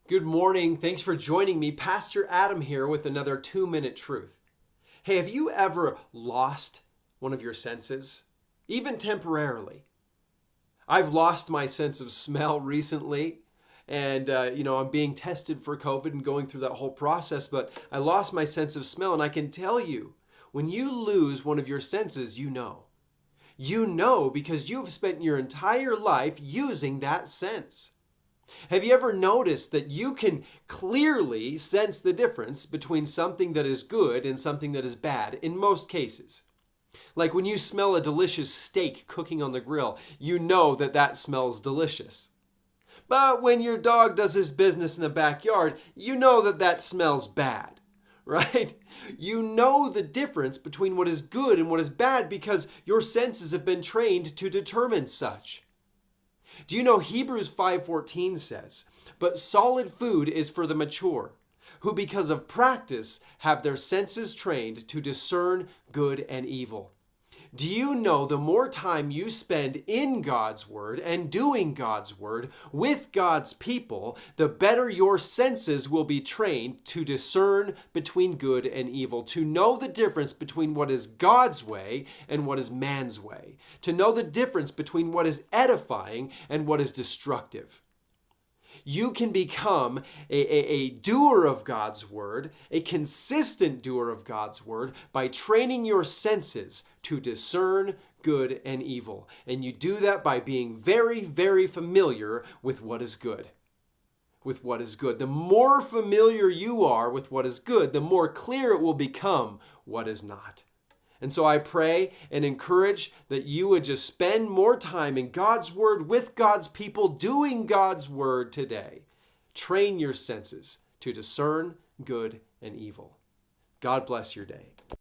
Good morning. Thanks for joining me. Pastor Adam here with another 2-minute truth. Hey, have you ever lost one of your senses? Even temporarily. I've lost my sense of smell recently, and I'm being tested for COVID and going through that whole process, but I lost my sense of smell, and I can tell you, when you lose one of your senses, you know. You know because you've spent your entire life using that sense. Have you ever noticed that you can clearly sense the difference between something that is good and something that is bad in most cases? Like when you smell a delicious steak cooking on the grill, you know that that smells delicious. But when your dog does his business in the backyard, you know that that smells bad, right? You know the difference between what is good and what is bad because your senses have been trained to determine such. Do you know Hebrews 5:14 says, "But solid food is for the mature, who because of practice have their senses trained to discern good and evil." Do you know the more time you spend in God's Word and doing God's Word with God's people, the better your senses will be trained to discern between good and evil, to know the difference between what is God's way and what is man's way, to know the difference between what is edifying and what is destructive. You can become a doer of God's word, a consistent doer of God's word, by training your senses to discern good and evil. And you do that by being very, very familiar with what is good. With what is good. The more familiar you are with what is good, the more clear it will become what is not. And so I pray and encourage that you would just spend more time in God's Word with God's people, doing God's Word today. Train your senses to discern good and evil. God bless your day.